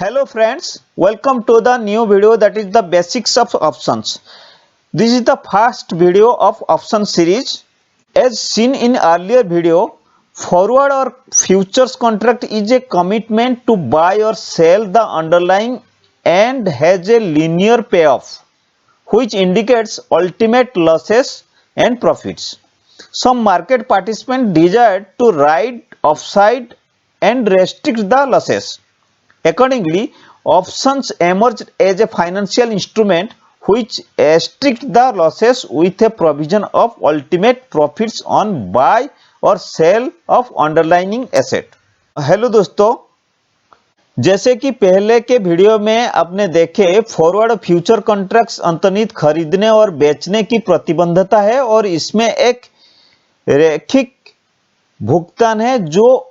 Hello friends, welcome to the new video, that is the basics of options. This is the first video of option series. As seen in earlier video, forward or futures contract is a commitment to buy or sell the underlying and has a linear payoff, which indicates ultimate losses and profits. Some market participants desire to ride upside and restrict the losses. Accordingly, options emerged as a financial instrument which restricts the losses with a provision of ultimate profits on buy or sell of underlying asset. Hello दोस्तों, जैसे कि पहले के video में आपने देखे, forward future contracts अंतर्निहित खरीदने और बेचने की प्रतिबद्धता है और इसमें एक रैखिक भुगतान है जो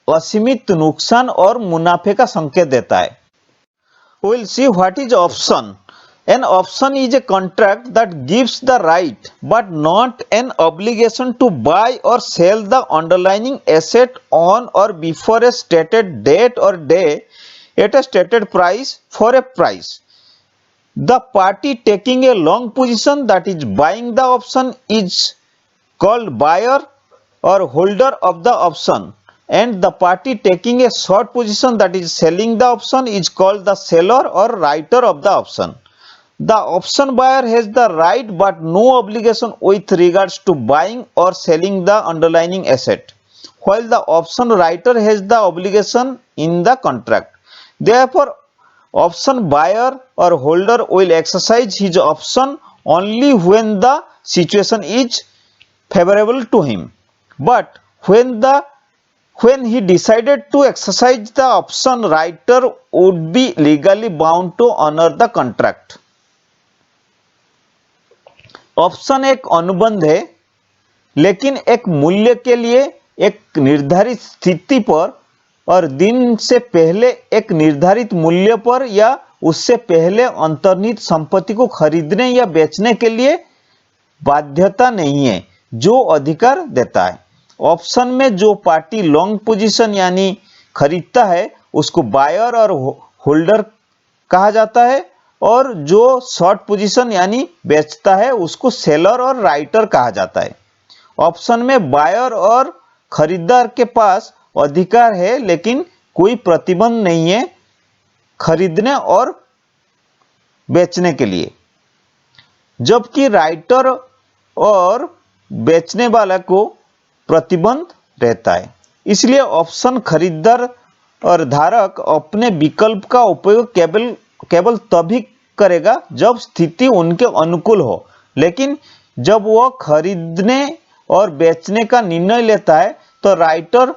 असीमित नुकसान और मुनाफे का संकेत देता है. We'll see what is option. An option is a contract that gives the right but not an obligation to buy or sell the underlying asset on or before a stated date or day at a stated price for a price. The party taking a long position, that is buying the option, is called buyer or holder of the option, and the party taking a short position, that is selling the option, is called the seller or writer of the option. The option buyer has the right but no obligation with regards to buying or selling the underlying asset, while the option writer has the obligation in the contract. Therefore, option buyer or holder will exercise his option only when the situation is favorable to him. But when he decided to exercise the option, writer would be legally bound to honor the contract. Option एक अनुबंध है, लेकिन एक मूल्य के लिए एक निर्धारित स्थिति पर और दिन से पहले एक निर्धारित मूल्य पर या उससे पहले अंतर्निहित संपत्ति को खरीदने या बेचने के लिए बाध्यता नहीं है, जो अधिकार देता है. ऑप्शन में जो पार्टी लॉन्ग पोजीशन यानी खरीदता है उसको बायर और होल्डर कहा जाता है, और जो शॉर्ट पोजीशन यानी बेचता है उसको सेलर और राइटर कहा जाता है. ऑप्शन में बायर और खरीदार के पास अधिकार है, लेकिन कोई प्रतिबंध नहीं है खरीदने और बेचने के लिए, जबकि राइटर और बेचने वाला को प्रतिबंध रहता है. इसलिए ऑप्शन खरीदार और धारक अपने विकल्प का उपयोग केवल तभी करेगा जब स्थिति उनके अनुकूल हो, लेकिन जब वह खरीदने और बेचने का निर्णय लेता है तो राइटर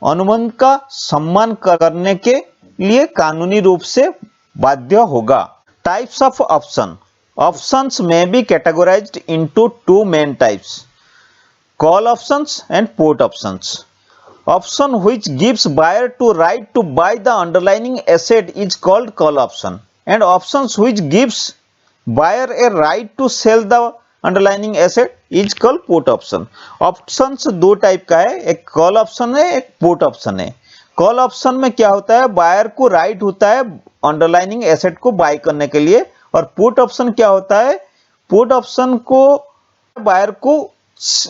अनुबंध का सम्मान करने के लिए कानूनी रूप से बाध्य होगा. Types of option. Options may be categorized into two main types: call options and put options. Option which gives buyer to right to buy the underlying asset is called call option, and options which gives buyer a right to sell the underlying asset is called put option. Options दो type का है, एक call option है, एक put option है. Call option में क्या होता है, बायर को राइट होता है अंडरलाइनिंग एसेट को बाय करने के लिए, और पुट ऑप्शन क्या होता है, पुट ऑप्शन को बायर को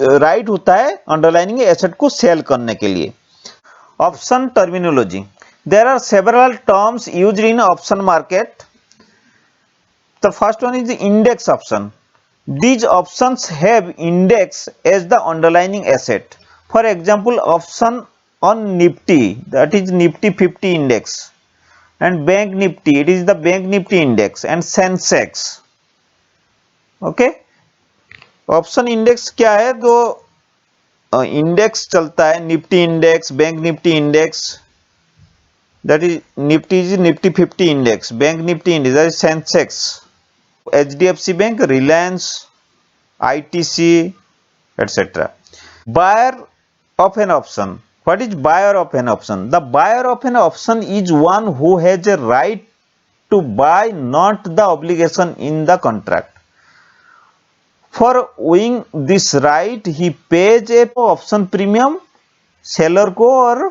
राइट होता है अंडरलाइनिंग एसेट को सेल करने के लिए. Option terminology. There are several terms used in option market. The first one is index option. These options have index as the underlying asset. For example, option on Nifty, that is Nifty 50 index, and Bank Nifty, it is the Bank Nifty index, and Sensex. Okay, option index क्या है, तो index चलता है Nifty index, bank Nifty index, that is Nifty is Nifty 50 index, bank Nifty index that is Sensex, HDFC bank, Reliance, ITC, etc. Buyer of an option. What is buyer of an option? The buyer of an option is one who has a right to buy, not the obligation in the contract. For owing this right, he pays a option premium seller को और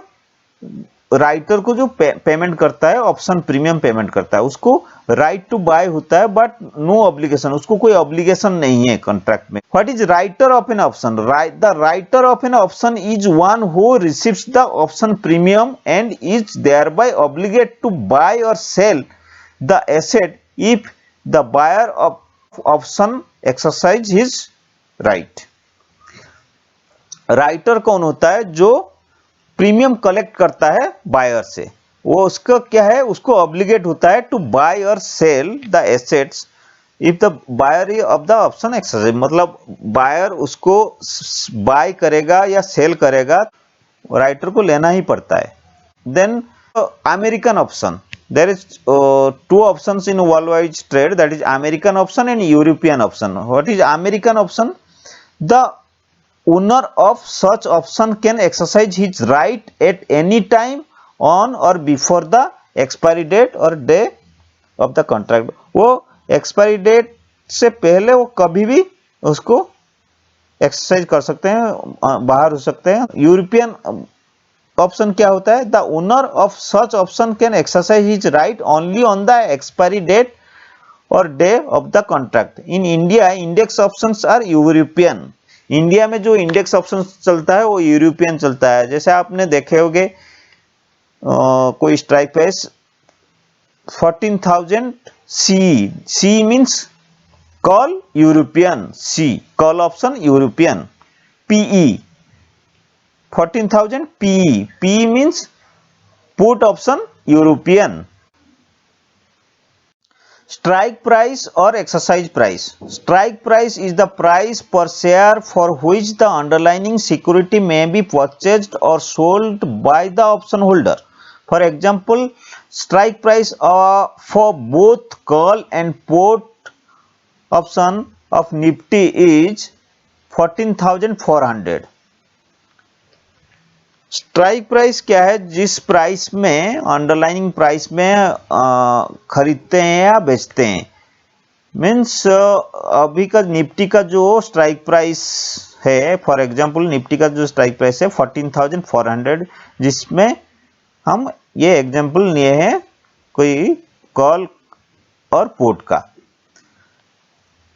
writer को जो payment करता है, option premium payment करता है, उसको right to bye होता है, बट नो ऑब्लिगेशन, उसको कोई ऑब्लिगेशन नहीं है कॉन्ट्रैक्ट में। What is writer of an option? The writer of an option is one who receives the option premium and is thereby obligate to buy और sell the asset if the buyer of option exercise his right. Writer कौन होता है? जो premium collect करता है buyer से, वो उसका क्या है, उसको ऑब्लिगेट होता है टू बाय और sell the assets if the buyer of the option exercise. मतलब बायर उसको बाय करेगा या सेल करेगा, राइटर को लेना ही पड़ता है। Then American option, there is two options in world wide trade, that is American option and European option. What is American option? The owner of such option can exercise his right at any time on or before the expiry date or day of the contract। वो expiry date से पहले वो कभी भी उसको exercise कर सकते हैं, बाहर हो सकते हैं। यूरोपियन ऑप्शन क्या होता है? The owner of such option can exercise his right only on the expiry date और day of the contract. In India index options are European. India में जो इंडेक्स ऑप्शन चलता है वो यूरोपियन चलता है। जैसे आपने देखे होंगे कोई strike price 14,000 C means call European, C call option European. PE 14,000 PE means put option European. Strike price or exercise price. Strike price is the price per share for which the underlying security may be purchased or sold by the option holder. For example, strike price for both call and put option of Nifty is 14,400. Strike price क्या है? जिस price में, underlining price में खरीदते हैं या बेचते हैं। मीन्स अभी का निफ्टी का जो स्ट्राइक प्राइस है, फॉर एग्जांपल निफ्टी का जो स्ट्राइक प्राइस है 14,400, जिसमें हम ये एग्जांपल लिए हैं कोई कॉल और पुट का।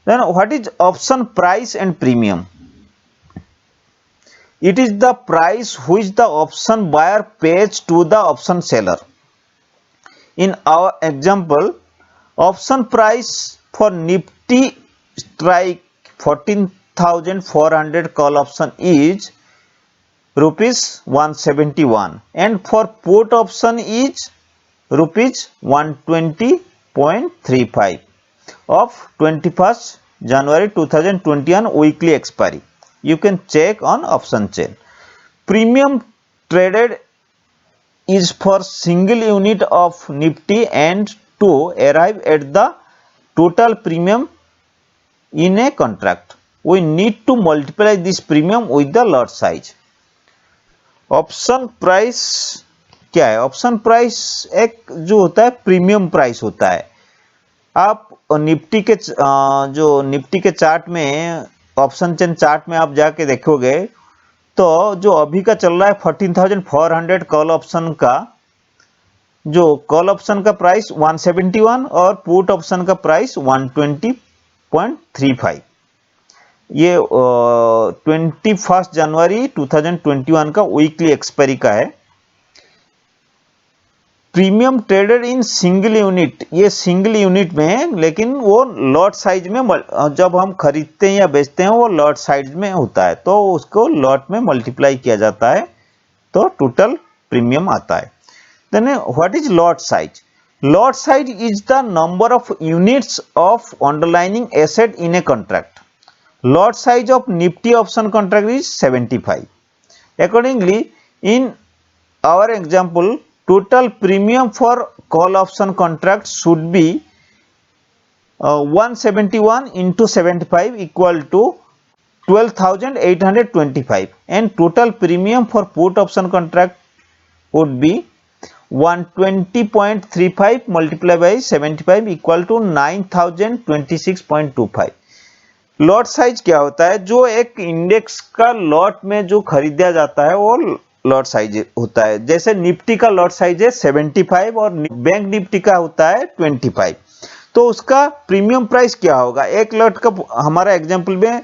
Then what is option price and premium? It is the price which the option buyer pays to the option seller. In our example, option price for Nifty strike 14,400 call option is rupees 171 and for put option is rupees 120.35 of 21st January 2021 weekly expiry. You can check on option chain. Premium traded is for single unit of Nifty and to arrive at the total premium in a contract, we need to multiply this premium with the lot size. Option price क्या है? Option price एक जो होता है premium price होता है। आप Nifty के जो निफ्टी के चार्ट में, ऑप्शन चेन चार्ट में आप जाके देखोगे तो जो अभी का चल रहा है 14,400 कॉल ऑप्शन का, जो कॉल ऑप्शन का प्राइस 171 और पुट ऑप्शन का प्राइस 120.35। ये 21 जनवरी 2021 का वीकली एक्सपायरी का है। Premium traded in single unit, ये सिंगल यूनिट में है, लेकिन वो लॉट साइज में, जब हम खरीदते हैं या बेचते हैं वो लॉट साइज में होता है, तो उसको लॉट में मल्टीप्लाई किया जाता है तो टोटल प्रीमियम आता है। Then what is lot size? Lot size is the number of units of underlining asset in a contract. Lot size of Nifty option contract is 75। Accordingly, in our example, total premium for call option contract should be 171 into 75 equal to 12,825, and total premium for put option contract would be 120.35 multiplied by 75 equal to 9,026.25। Lot size क्या होता है? जो एक index का lot में जो खरीदा जाता है वो लॉट साइज होता है। जैसे निफ्टी का लॉट साइज है 75 और बैंक निफ्टी का होता है 25। तो उसका प्रीमियम प्राइस क्या होगा? एक लॉट का हमारा एग्जांपल में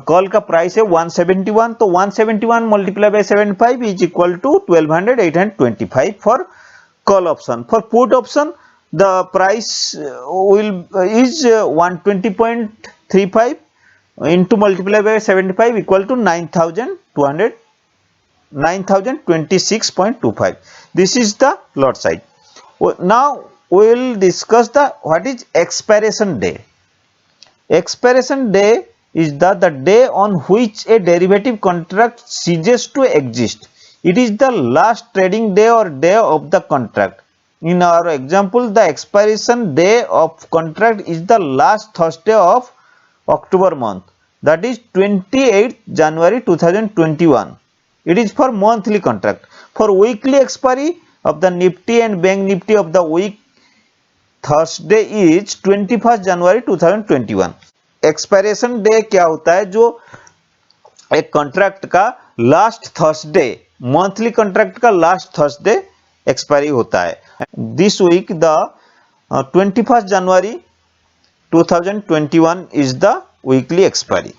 कॉल का प्राइस है 171, तो 171 multiply by 75 is equal to 1200 825 for call option. For put option the price will is 120.35 into multiply by 75 equal to 9200 9026.25. This is the lot size. Now we will discuss the what is expiration day. Expiration day is the day on which a derivative contract ceases to exist. It is the last trading day or day of the contract. In our example, the expiration day of contract is the last Thursday of October month, that is 28th January 2021. It is for monthly contract. For weekly expiry of the Nifty and Bank Nifty of the week Thursday is 21st January 2021. Expiration day क्या होता है? जो एक contract का last Thursday, monthly contract का last Thursday expiry होता है। This week the 21st January 2021 is the weekly expiry.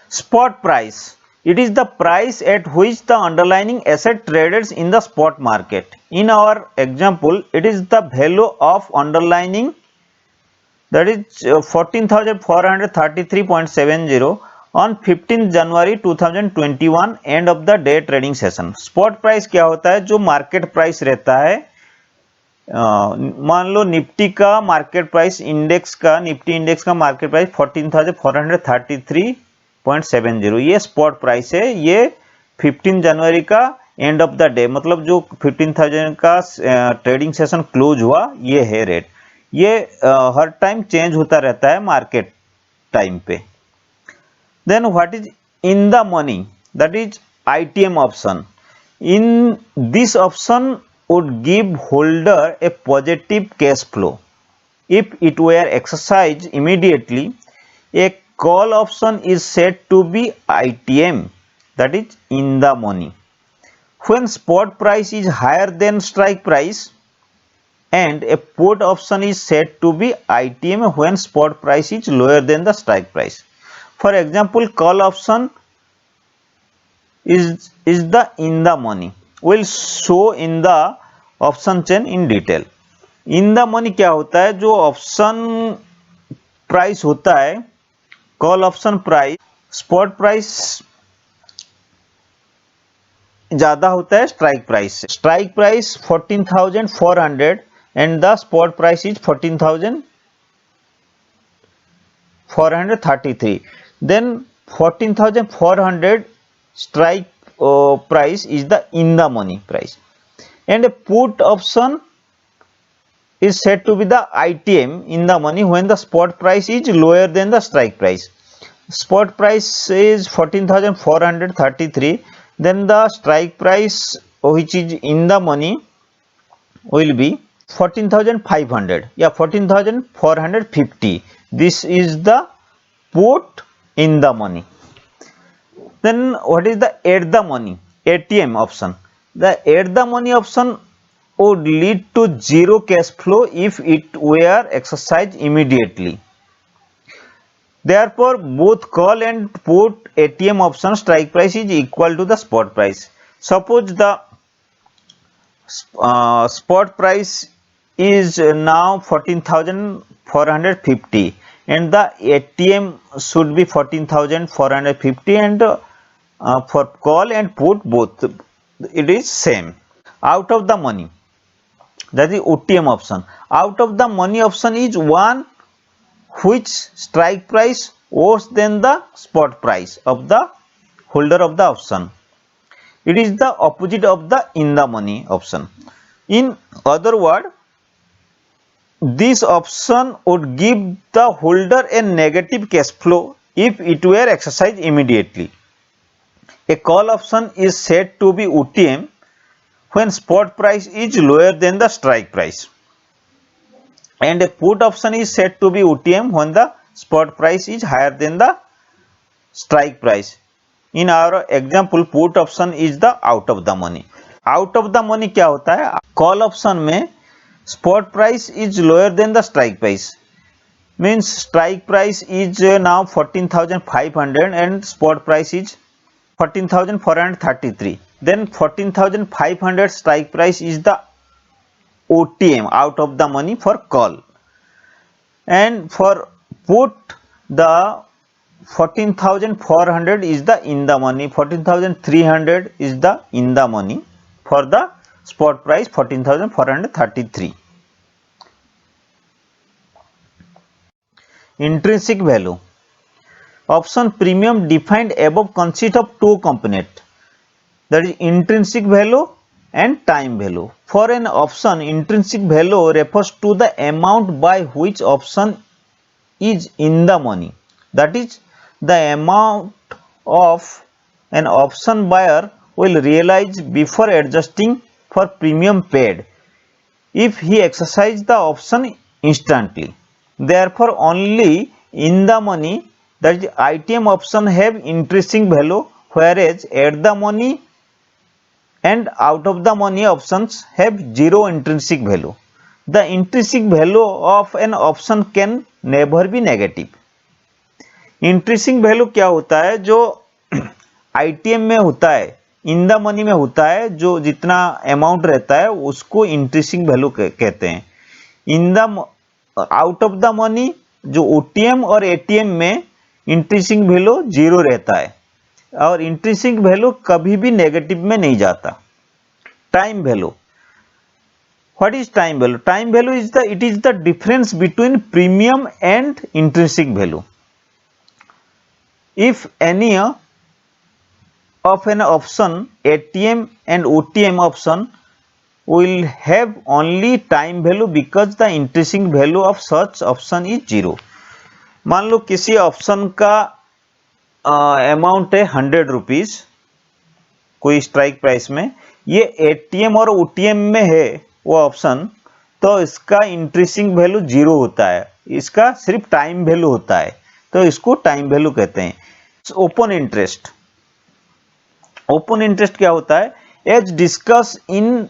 Spot price. It is the price at which the underlying asset trades in the spot market. In our example, it is the value of underlying, that is 14,433.70 on 15th January 2021 end of the day trading session. Spot price क्या होता है? जो market price रहता है, मान लो Nifty का market price index का, Nifty index का मार्केट प्राइस 14,433.70, ये स्पॉट प्राइस है। ये 15 जनवरी का एंड ऑफ द डे, मतलब जो 15,000 का ट्रेडिंग सेशन क्लोज हुआ, ये है रेट। ये हर टाइम चेंज होता रहता है मार्केट टाइम पे। Then what is in the money, that is ITM option. In this option would give holder a positive cash flow if it were exercised immediately. A call option is said to be ITM, that is in the money, when spot price is higher than strike price, and a put option is said to be ITM when spot price is lower than the strike price. For example, call option is the in the money. Will show in the option chain in detail. In the money क्या होता है? जो option price होता है, call option price, spot price ज्यादा होता है strike price से। Strike price 14,400 and the spot price is 14,433। Then 14,400 strike price is the in the money price, and a put option is said to be the ITM in the money when the spot price is lower than the strike price. Spot price is 14,433, then the strike price which is in the money will be 14,500, yeah, 14,450. This is the put in the money. Then what is the at the money, ATM option? The at the money option would lead to zero cash flow if it were exercised immediately. Therefore, both call and put ATM option strike price is equal to the spot price. Suppose the spot price is now 14,450 and the ATM should be 14,450, and for call and put both it is same. Out of the money, that is OTM option. Out of the money option is one which strike price worse than the spot price of the holder of the option. It is the opposite of the in the money option. In other word, this option would give the holder a negative cash flow if it were exercised immediately. A call option is said to be OTM when spot price is lower than the strike price, and a put option is said to be OTM when the spot price is higher than the strike price. In our example, put option is the out of the money. Out of the money क्या होता है? Call option में spot price is lower than the strike price. Means strike price is now 14,500 and spot price is 14,433. Then 14,500 strike price is the OTM, out of the money, for call. And for put, the 14,400 is the in the money, 14,300 is the in the money, for the spot price 14,433. Intrinsic value. Option premium defined above consists of two components, that is intrinsic value and time value. For an option, intrinsic value refers to the amount by which option is in the money, that is the amount of an option buyer will realize before adjusting for premium paid if he exercises the option instantly. Therefore, only in the money, that is ITM option, have intrinsic value, whereas at the money and out of the money options have zero intrinsic value. The intrinsic value of an option can never be negative. Intrinsic value क्या होता है? जो ITM में होता है, इन the money में होता है, जो जितना अमाउंट रहता है उसको इंट्रिसिक वैल्यू कहते हैं. In the out of the money, जो ओटीएम और एटीएम में इंट्रिसिक वैल्यू जीरो रहता है और इंट्रिसिक वैल्यू कभी भी नेगेटिव में नहीं जाता. Time value. What is time value? Time value is the difference between premium and intrinsic value. If any of an option, ATM and OTM option, will have only time value because the intrinsic value of such option is zero. मान लो किसी option का amount है 100 rupees कोई strike price में, ये ATM और OTM में है वो ऑप्शन, तो इसका इंट्रिसिक वैल्यू जीरो होता है, इसका सिर्फ टाइम वैल्यू होता है, तो इसको टाइम वैल्यू कहते हैं. Open interest. ओपन इंटरेस्ट क्या होता है? As discuss in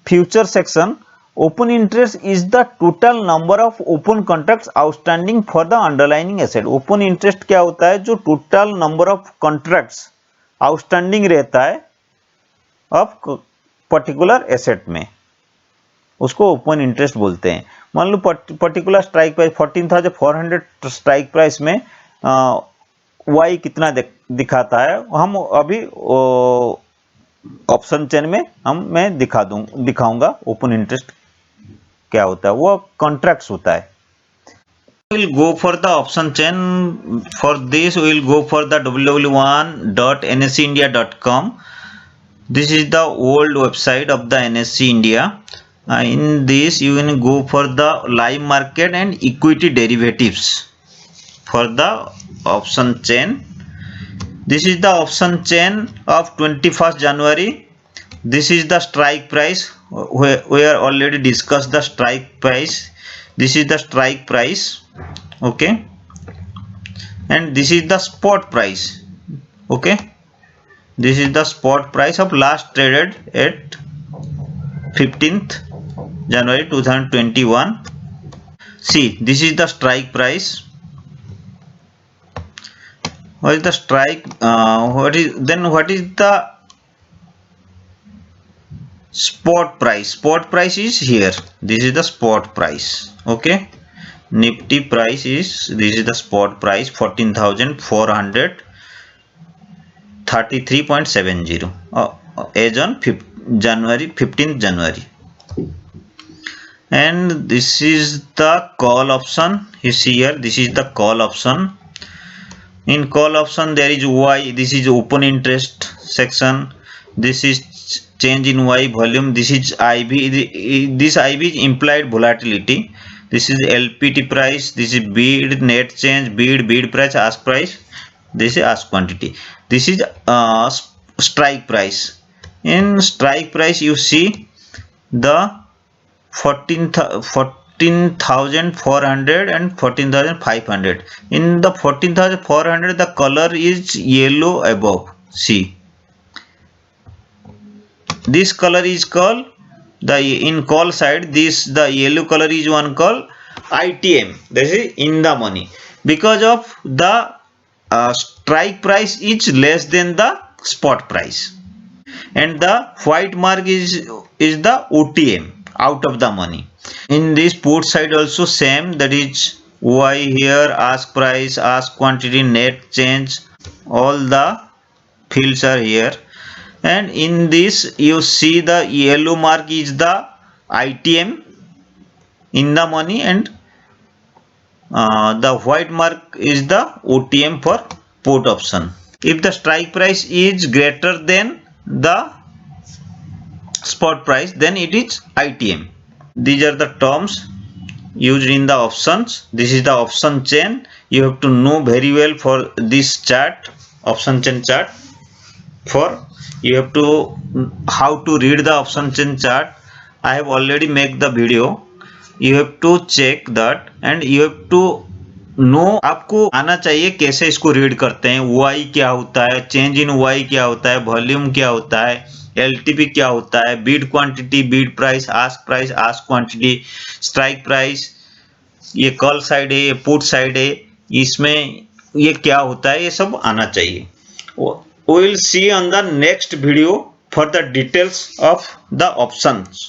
future section, open interest is the total number of open contracts outstanding for the underlining asset. Open interest क्या होता है? जो total number of contracts outstanding रहता है ऑफ पर्टिकुलर एसेट में, उसको ओपन इंटरेस्ट बोलते हैं. मान लो particular strike price 14,400 strike price में वाई कितना दिखाता है, हम अभी ऑप्शन चेन में मैं दिखाऊंगा ओपन इंटरेस्ट क्या होता है. वो कॉन्ट्रैक्ट्स होता है. We'll go for the option chain. For this we'll go for the www.nseindia.com. This is the old website of the NSE India. In this you can go for the live market and equity derivatives for the option chain. This is the option chain of 21st January. This is the strike price. We are already discussed the strike price. This is the strike price. Okay, and this is the spot price. Okay, this is the spot price of last traded at 15th January 2021. See, this is the strike price. What is the strike? What is the spot price? Spot price is here. This is the spot price. Okay, Nifty price is, this is the spot price 14,433.70 as on 15th January. And this is the call option. You see here, this is the call option. In call option there is Y, this is open interest section, this is change in Y volume, this is IB, this IB is implied volatility, this is LPT price, this is bid, net change, bid price, ask price, this is ask quantity, this is strike price. In strike price you see the 14,400 and 14,500. In the 14,400, the color is yellow above. See, this color is called in call side. The yellow color is one called ITM. This is in the money, because of the strike price is less than the spot price, and the white mark is the OTM, out of the money. In this put side also same, that is Y here, ask price, ask quantity, net change, all the fields are here. And in this you see the yellow mark is the ITM in the money, and the white mark is the OTM for put option. If the strike price is greater than the spot price, then it is ITM. These are the terms used in the options. This is the option chain. You have to know very well for this chart, option chain chart. For you have to how to read the option chain chart. I have already made the video. You have to check that, and you have to know, आपको आना चाहिए कैसे इसको read करते हैं. Y क्या होता है, चेंज इन वाई क्या होता है, वॉल्यूम क्या होता है, एलटीपी क्या होता है, Beed quantity, Beed price, ask quantity, strike price, ये कॉल साइड है, ये पुट साइड है, इसमें ये क्या होता है, ये सब आना चाहिए. We will see on the next video for the details of the options.